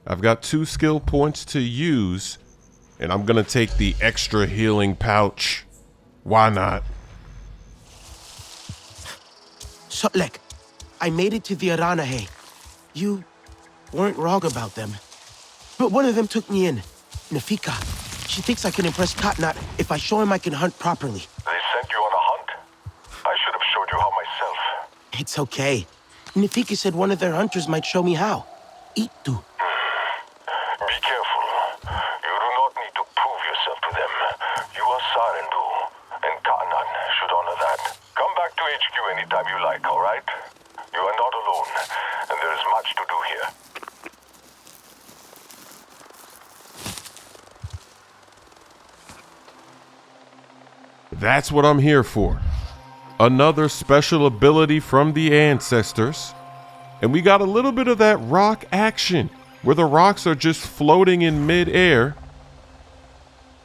I've got 2 skill points to use, and I'm gonna take the extra healing pouch. Why not? Shotlek, I made it to the Aranahe. You weren't wrong about them. But one of them took me in. Nafika. She thinks I can impress Katnat if I show him I can hunt properly. They sent you on a hunt? I should have showed you how myself. It's okay. Nafika said one of their hunters might show me how. Itu. Be careful. You do not need to prove yourself to them. You are Sarentu, and Katnat should honor that. Come back to HQ anytime you like, alright? You are not alone, and there is much to do here. That's what I'm here for. Another special ability from the ancestors. And we got a little bit of that rock action, where the rocks are just floating in mid-air.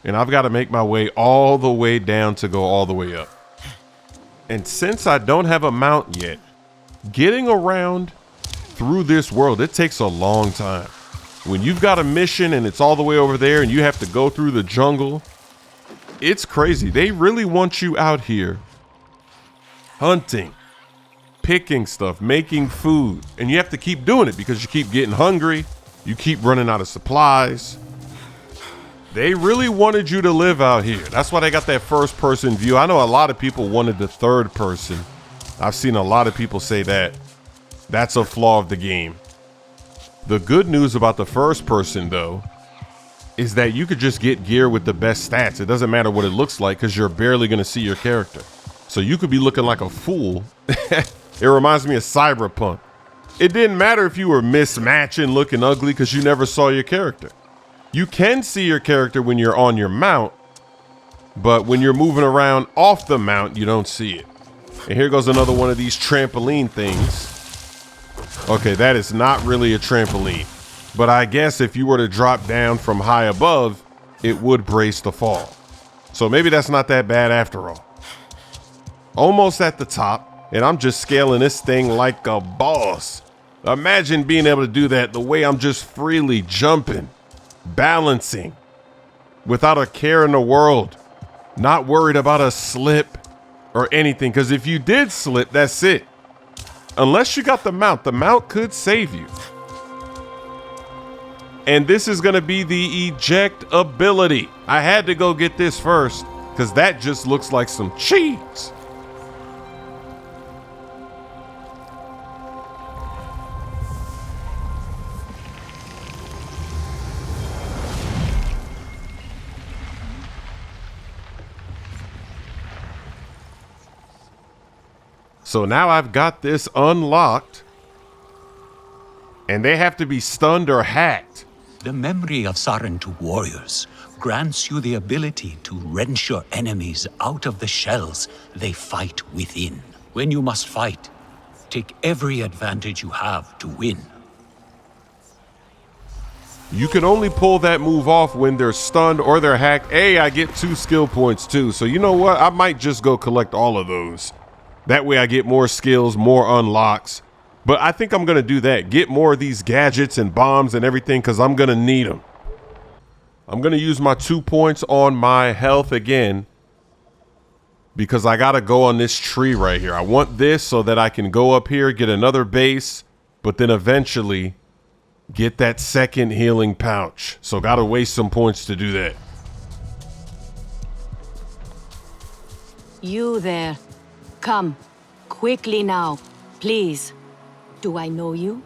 And I've got to make my way all the way down to go all the way up. And since I don't have a mount yet, getting around through this world, it takes a long time. When you've got a mission and it's all the way over there and you have to go through the jungle, it's crazy. They really want you out here hunting, picking stuff, making food, and you have to keep doing it because you keep getting hungry, you keep running out of supplies. They really wanted you to live out here. That's why they got that first person view. I know a lot of people wanted the third person. I've seen a lot of people say that. That's a flaw of the game. The good news about the first person, though, is that you could just get gear with the best stats. It doesn't matter what it looks like because you're barely going to see your character. So you could be looking like a fool. It reminds me of Cyberpunk. It didn't matter if you were mismatching, looking ugly, because you never saw your character. You can see your character when you're on your mount, but when you're moving around off the mount, you don't see it. And here goes another one of these trampoline things. Okay, that is not really a trampoline, but I guess if you were to drop down from high above, it would brace the fall. So maybe that's not that bad after all. Almost at the top, and I'm just scaling this thing like a boss. Imagine being able to do that the way I'm just freely jumping, balancing, without a care in the world, not worried about a slip or anything, because if you did slip, that's it. Unless you got the mount could save you. And this is going to be the eject ability. I had to go get this first, because that just looks like some cheese. So now I've got this unlocked, and they have to be stunned or hacked. The memory of Sarentu warriors grants you the ability to wrench your enemies out of the shells they fight within. When you must fight, take every advantage you have to win. You can only pull that move off when they're stunned or they're hacked. Hey, I get 2 skill points too. So you know what? I might just go collect all of those. That way I get more skills, more unlocks. But I think I'm going to do that. Get more of these gadgets and bombs and everything because I'm going to need them. I'm going to use my 2 points on my health again because I got to go on this tree right here. I want this so that I can go up here, get another base, but then eventually get that second healing pouch. So got to waste some points to do that. You there. Come, quickly now, please. Do I know you?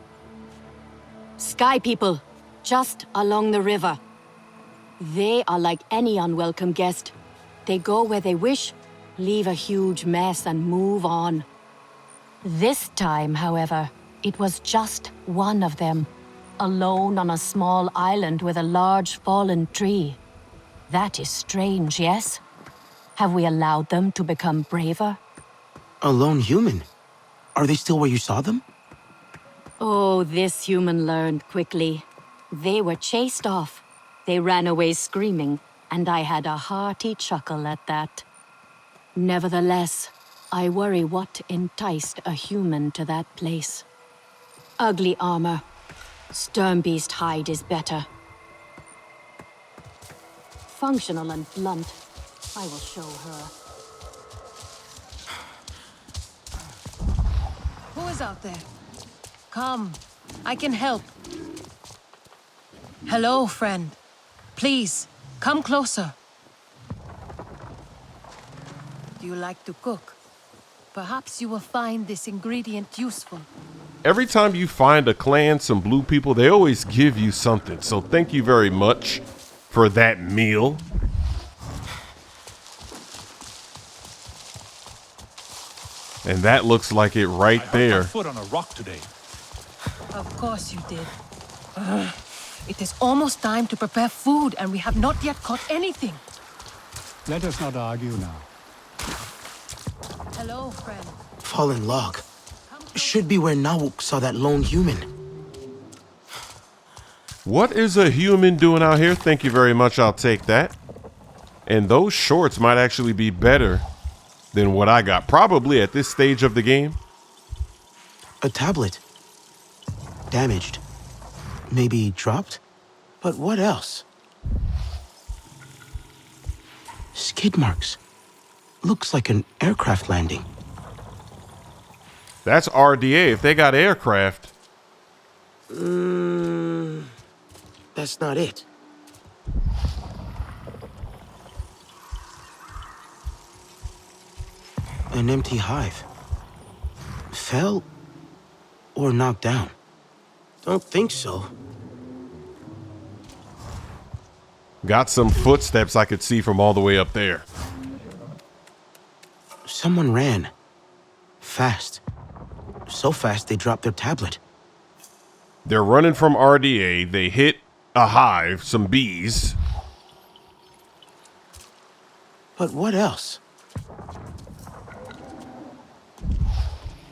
Sky people, just along the river. They are like any unwelcome guest. They go where they wish, leave a huge mess and move on. This time, however, it was just one of them, alone on a small island with a large fallen tree. That is strange, yes? Have we allowed them to become braver? A lone human? Are they still where you saw them? Oh, this human learned quickly. They were chased off. They ran away screaming, and I had a hearty chuckle at that. Nevertheless, I worry what enticed a human to that place. Ugly armor, Sturmbeest hide is better. Functional and blunt. I will show her. Who is out there? Come, I can help. Hello, friend. Please, come closer. Do you like to cook? Perhaps you will find this ingredient useful. Every time you find a clan, some blue people, they always give you something. So thank you very much for that meal. And that looks like it right there. Foot on a rock today. Of course you did. It is almost time to prepare food, and we have not yet caught anything. Let us not argue now. Hello, friend. Fallen log. Should be where Nawuk saw that lone human. What is a human doing out here? Thank you very much. I'll take that. And those shorts might actually be better than what I got. Probably at this stage of the game. A tablet. Damaged. Maybe dropped? But what else? Skid marks. Looks like an aircraft landing. That's RDA if they got aircraft. That's not it. An empty hive. Fell or knocked down? Don't think so. Got some footsteps I could see from all the way up there. Someone ran. Fast. So fast they dropped their tablet. They're running from RDA. They hit a hive, some bees. But what else?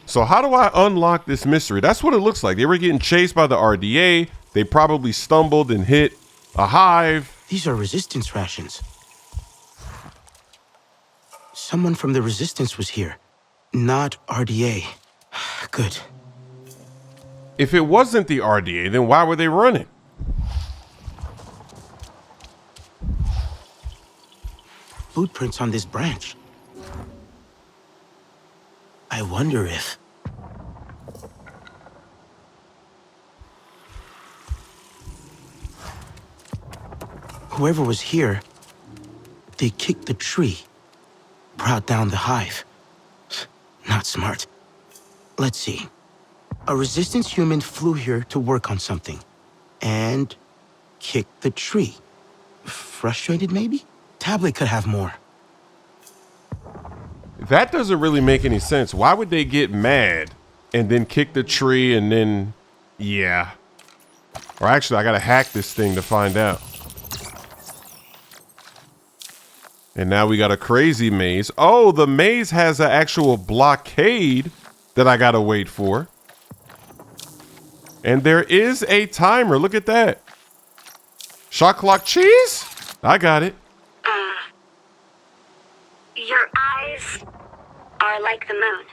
So how do I unlock this mystery? That's what it looks like. They were getting chased by the RDA. They probably stumbled and hit a hive. These are resistance rations. Someone from the resistance was here. Not RDA. Good. If it wasn't the RDA, then why were they running? Footprints on this branch. I wonder if... Whoever was here, they kicked the tree, brought down the hive. Not smart. Let's see. A resistance human flew here to work on something, and kicked the tree. Frustrated, maybe? Tablet could have more. That doesn't really make any sense. Why would they get mad and then kick the tree and then, yeah. Or actually, I gotta hack this thing to find out. And now we got a crazy maze. Oh, the maze has an actual blockade that I gotta wait for. And there is a timer. Look at that. Shot clock cheese? I got it. Your eyes are like the moon.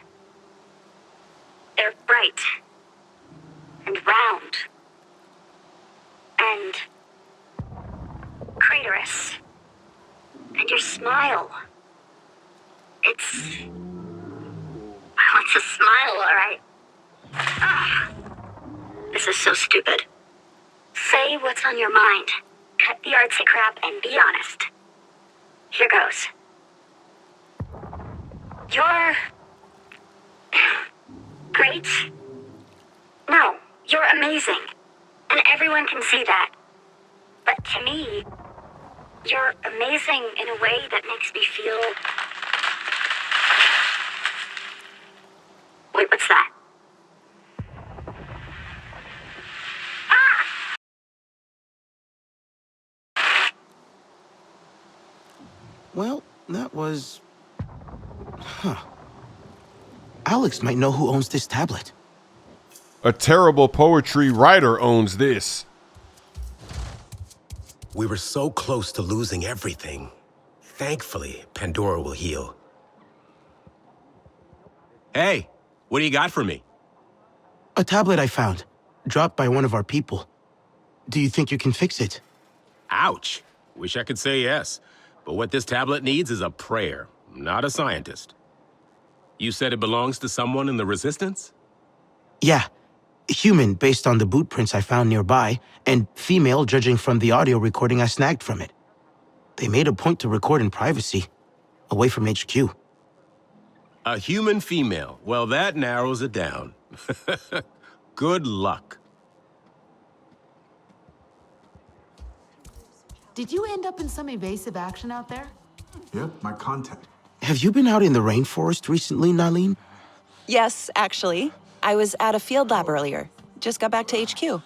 They're bright and round and craterous. And your smile, it's a smile, all right. This is so stupid. Say what's on your mind. Cut the artsy crap and be honest. Here goes. You're... great? No, you're amazing. And everyone can see that. But to me, you're amazing in a way that makes me feel... Wait, what's that? Well, that was... Alex might know who owns this tablet. A terrible poetry writer owns this. We were so close to losing everything. Thankfully, Pandora will heal. Hey, what do you got for me? A tablet I found. dropped by one of our people. Do you think you can fix it? Ouch. Wish I could say yes. But what this tablet needs is a prayer, not a scientist. You said it belongs to someone in the Resistance? Yeah. Human, based on the boot prints I found nearby, and female, judging from the audio recording I snagged from it. They made a point to record in privacy, away from HQ. A human female. Well, that narrows it down. Good luck. Did you end up in some evasive action out there? Yep, my contact. Have you been out in the rainforest recently, Nalin? Yes, actually. I was at a field lab earlier. Just got back to HQ.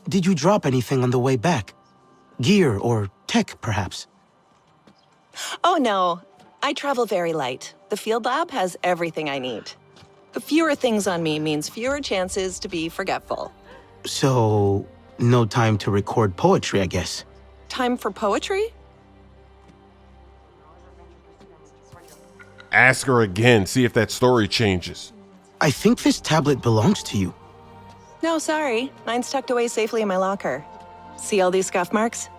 Did you drop anything on the way back? Gear or tech, perhaps? Oh, no. I travel very light. The field lab has everything I need. Fewer things on me means fewer chances to be forgetful. So, no time to record poetry, I guess. Time for poetry? Ask her again, see if that story changes. I think this tablet belongs to you. No, sorry. Mine's tucked away safely in my locker. See all these scuff marks?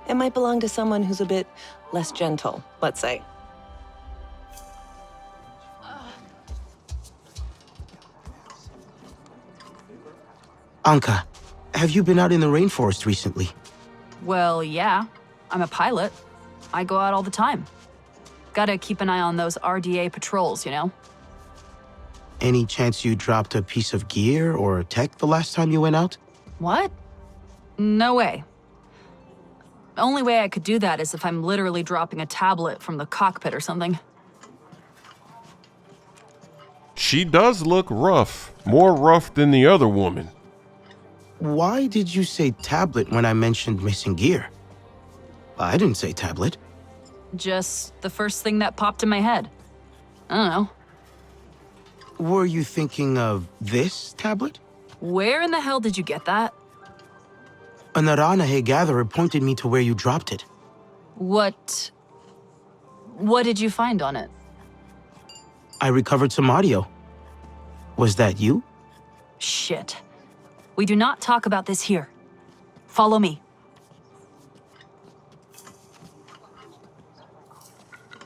It might belong to someone who's a bit less gentle, let's say. Anka, have you been out in the rainforest recently? Well, yeah. I'm a pilot. I go out all the time. Gotta keep an eye on those RDA patrols, you know? Any chance you dropped a piece of gear or tech the last time you went out? What? No way. The only way I could do that is if I'm literally dropping a tablet from the cockpit or something. She does look rough. More rough than the other woman. Why did you say tablet when I mentioned missing gear? I didn't say tablet. Just the first thing that popped in my head. I don't know. Were you thinking of this tablet? Where in the hell did you get that? An Aranahe gatherer pointed me to where you dropped it. What did you find on it? I recovered some audio. Was that you? Shit. We do not talk about this here. Follow me.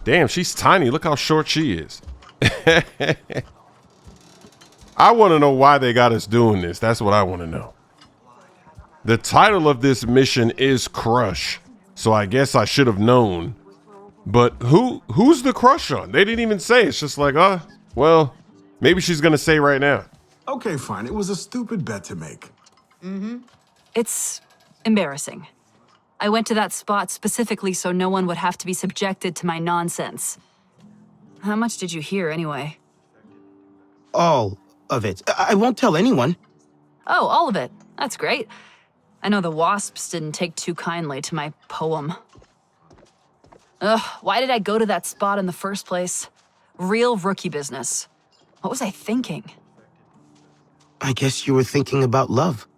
Damn, she's tiny. Look how short she is. I want to know why they got us doing this. That's what I want to know. The title of this mission is Crush, so I guess I should have known. But who's the crush on? They didn't even say. It's just like, well, maybe she's going to say right now. Okay, fine. It was a stupid bet to make. It's embarrassing. I went to that spot specifically so no one would have to be subjected to my nonsense. How much did you hear anyway? All of it. I won't tell anyone. Oh, all of it. That's great. I know the wasps didn't take too kindly to my poem. Ugh, why did I go to that spot in the first place? Real rookie business. What was I thinking? I guess you were thinking about love.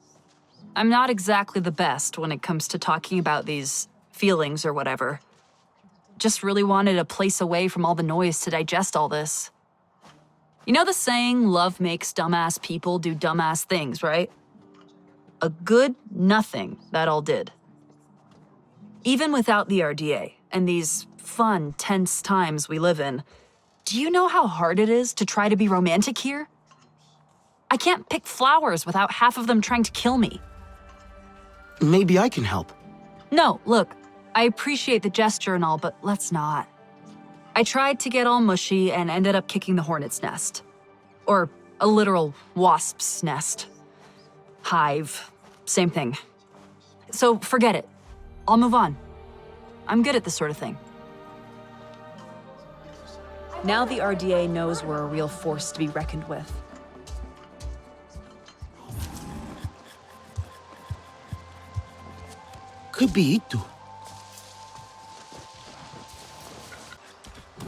I'm not exactly the best when it comes to talking about these feelings or whatever. Just really wanted a place away from all the noise to digest all this. You know the saying, love makes dumbass people do dumbass things, right? A good nothing that all did. Even without the RDA and these fun, tense times we live in, do you know how hard it is to try to be romantic here? I can't pick flowers without half of them trying to kill me. Maybe I can help. No, look, I appreciate the gesture and all, but let's not. I tried to get all mushy and ended up kicking the hornet's nest. Or a literal wasp's nest. Hive, same thing. So forget it. I'll move on. I'm good at this sort of thing. Now the RDA knows we're a real force to be reckoned with. Could be Itu.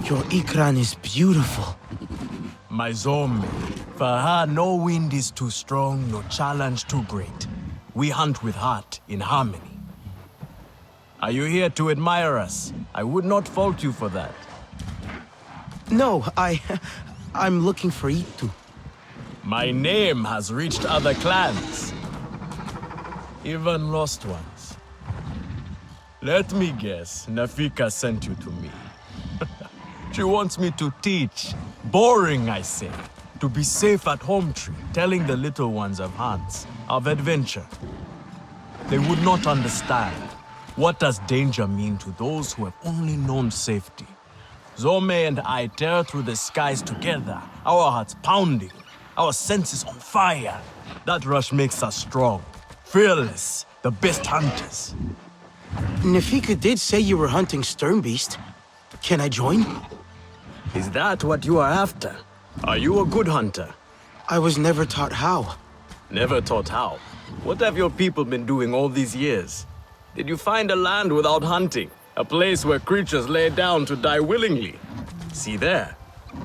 Your ikran is beautiful. My zombie. For her, no wind is too strong, no challenge too great. We hunt with heart, in harmony. Are you here to admire us? I would not fault you for that. No, I'm looking for Itu. My name has reached other clans. even lost ones. Let me guess, Nafika sent you to me. She wants me to teach. Boring, I say. To be safe at home tree, telling the little ones of hunts, of adventure. They would not understand. What does danger mean to those who have only known safety? Zome and I tear through the skies together, our hearts pounding, our senses on fire. That rush makes us strong, fearless, the best hunters. Nafika did say you were hunting sturmbeest. Can I join? Is that what you are after? Are you a good hunter? I was never taught how. Never taught how? What have your people been doing all these years? Did you find a land without hunting? A place where creatures lay down to die willingly? See there.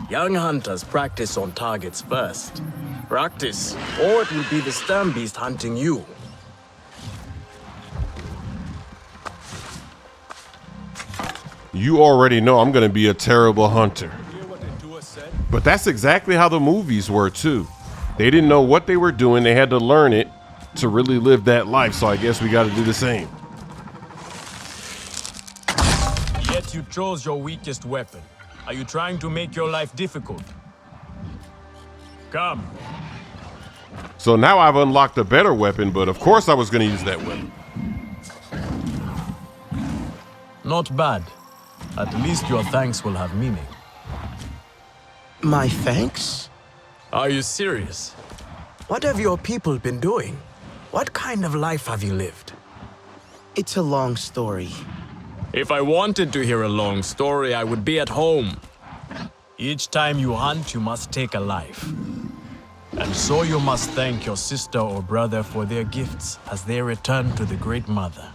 Young hunters practice on targets first. Practice, or it will be the sturmbeest hunting you. You already know I'm going to be a terrible hunter. But that's exactly how the movies were too. They didn't know what they were doing. They had to learn it to really live that life. So I guess we got to do the same. Yet you chose your weakest weapon. Are you trying to make your life difficult? Come. So now I've unlocked a better weapon, but of course I was going to use that weapon. Not bad. At least your thanks will have meaning. My thanks? Are you serious? What have your people been doing? What kind of life have you lived? It's a long story. If I wanted to hear a long story, I would be at home. Each time you hunt, you must take a life. And so you must thank your sister or brother for their gifts as they return to the Great Mother.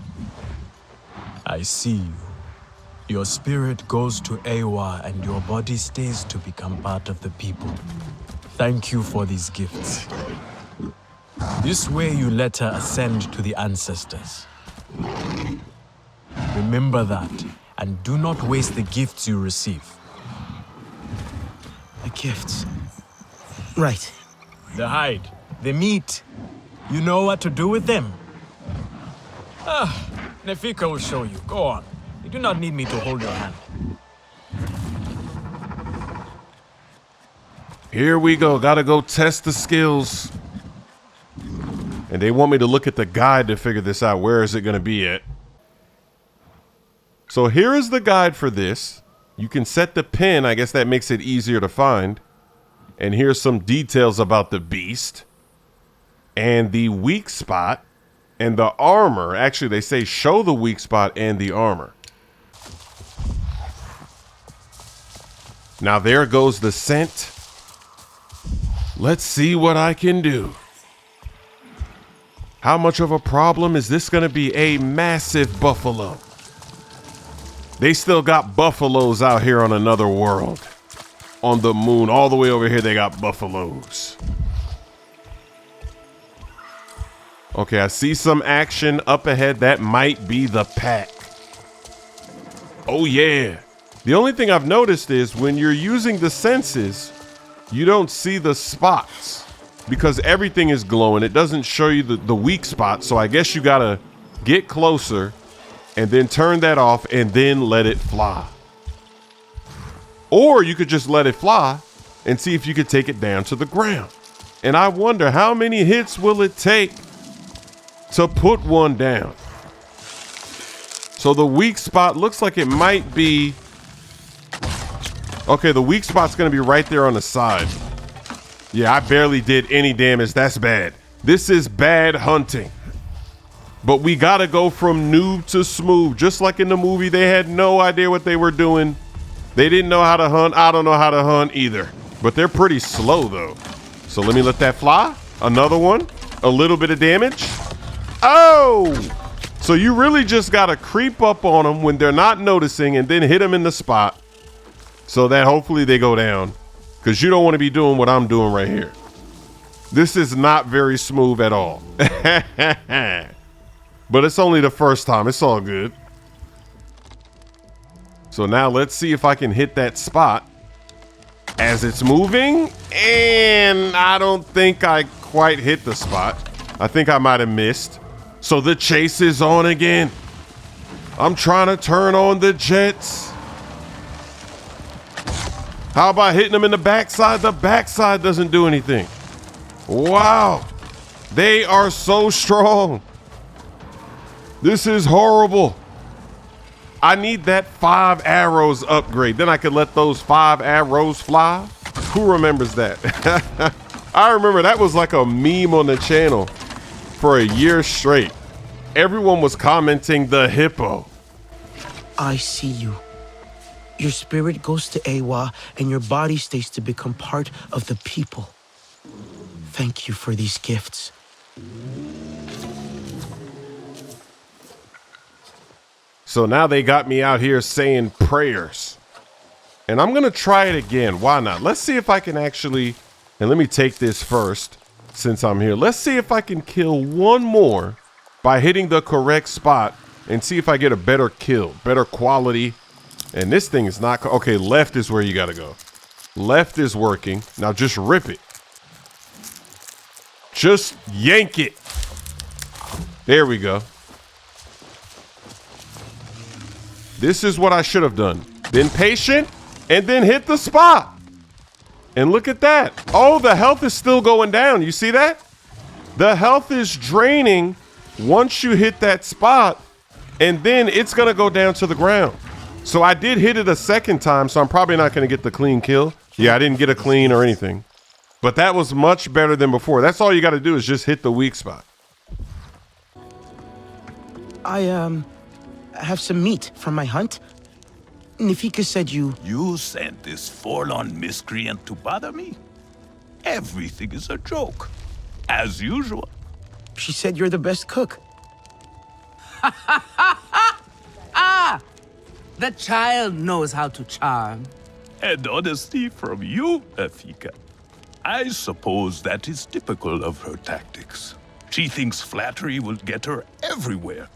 I see you. Your spirit goes to Ewa and your body stays to become part of the people. Thank you for these gifts. This way you let her ascend to the ancestors. Remember that, and do not waste the gifts you receive. The gifts. Right. The hide, the meat. You know what to do with them? Nefika will show you. Go on. You do not need me to hold your hand. Here we go. Gotta go test the skills. And they want me to look at the guide to figure this out. Where is it gonna be at? So here is the guide for this. You can set the pin. I guess that makes it easier to find. And here's some details about the beast. And the weak spot. And the armor. Actually, they say show the weak spot and the armor. Now there goes the scent. Let's see what I can do. How much of a problem is this going to be? A massive buffalo. They still got buffaloes out here on another world. On the moon, all the way over here, they got buffaloes. Okay, I see some action up ahead. That might be the pack. Oh, yeah. The only thing I've noticed is when you're using the senses, you don't see the spots because everything is glowing. It doesn't show you the weak spot. So I guess you got to get closer and then turn that off and then let it fly. Or you could just let it fly and see if you could take it down to the ground. And I wonder how many hits will it take to put one down. So the weak spot looks like it might be. Okay, the weak spot's going to be right there on the side. Yeah, I barely did any damage. That's bad. This is bad hunting. But we got to go from noob to smooth. Just like in the movie, they had no idea what they were doing. They didn't know how to hunt. I don't know how to hunt either. But they're pretty slow, though. So let me let that fly. Another one. A little bit of damage. Oh! So you really just got to creep up on them when they're not noticing and then hit them in the spot. So that hopefully they go down, because you don't want to be doing what I'm doing right here. This is not very smooth at all. But it's only the first time. It's all good. So now let's see if I can hit that spot as it's moving. And I don't think I quite hit the spot. I think I might have missed. So the chase is on again. I'm trying to turn on the jets. How about hitting them in the backside? The backside doesn't do anything. Wow. They are so strong. This is horrible. I need that 5 arrows upgrade. Then I could let those 5 arrows fly. Who remembers that? I remember that was like a meme on the channel for a year straight. Everyone was commenting the hippo. I see you. Your spirit goes to Ewa, and your body stays to become part of the people. Thank you for these gifts. So now they got me out here saying prayers. And I'm gonna try it again. Why not? Let's see if I can actually, and let me take this first since I'm here. Let's see if I can kill one more by hitting the correct spot and see if I get a better kill, better quality. And this thing is not, okay, left is where you gotta go. Left is working. Now just rip it. Just yank it. There we go. This is what I should have done. Been patient and then hit the spot. And look at that. Oh, the health is still going down. You see that? The health is draining once you hit that spot, and then it's gonna go down to the ground. So I did hit it a second time, so I'm probably not gonna get the clean kill. Yeah, I didn't get a clean or anything. But that was much better than before. That's all you gotta do is just hit the weak spot. I have some meat from my hunt. Nifika said you sent this forlorn miscreant to bother me? Everything is a joke, as usual. She said you're the best cook. Ah! The child knows how to charm. And honesty from you, Nifika. I suppose that is typical of her tactics. She thinks flattery will get her everywhere.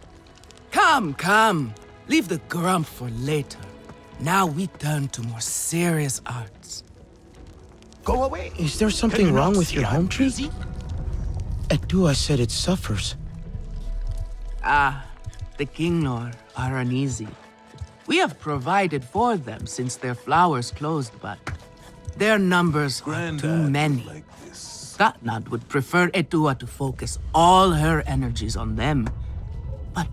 Come. Leave the grump for later. Now we turn to more serious arts. Go away. Is there something wrong with your home tree? Edua said it suffers. Ah, the Kinglor Aranahe. We have provided for them since their flowers closed, but their numbers are too many. Katnad would prefer Edua to focus all her energies on them. But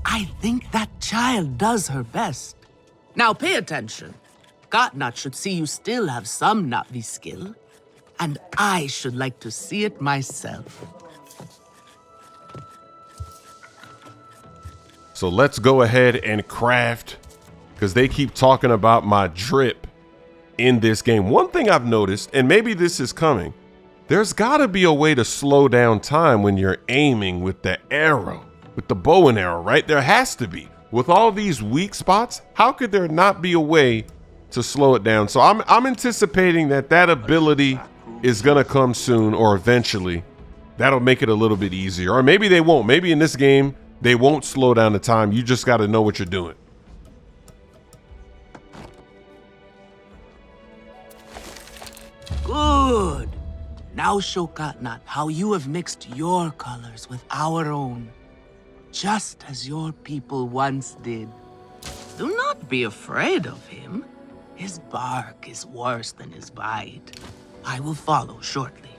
I think that child does her best. Now pay attention. Katnad should see you still have some Na'vi skill, and I should like to see it myself. So let's go ahead and craft, because they keep talking about my drip in this game. One thing I've noticed, and maybe this is coming, there's gotta be a way to slow down time when you're aiming with the arrow, with the bow and arrow, right? There has to be. With all these weak spots, how could there not be a way to slow it down? So I'm anticipating that ability is gonna come soon or eventually. That'll make it a little bit easier. Or maybe they won't. Maybe in this game, they won't slow down the time. You just gotta know what you're doing. Good. Now show Katnad how you have mixed your colors with our own, just as your people once did. Do not be afraid of him. His bark is worse than his bite. I will follow shortly.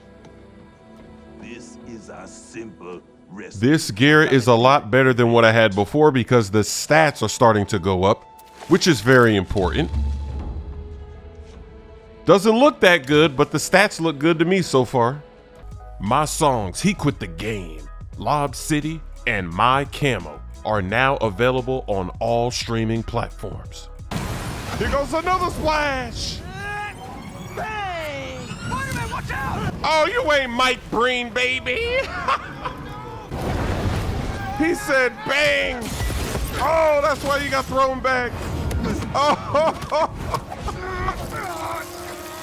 This is a simple recipe. This gear is a lot better than what I had before because the stats are starting to go up, which is very important. Doesn't look that good, but the stats look good to me so far. My songs, He Quit the Game, Lob City, and My Camo are now available on all streaming platforms. Here goes another splash! Bang! Spider-Man, watch out! Oh, you ain't Mike Breen, baby! He said bang! Oh, that's why you got thrown back. Oh,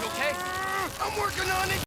You okay? I'm working on it.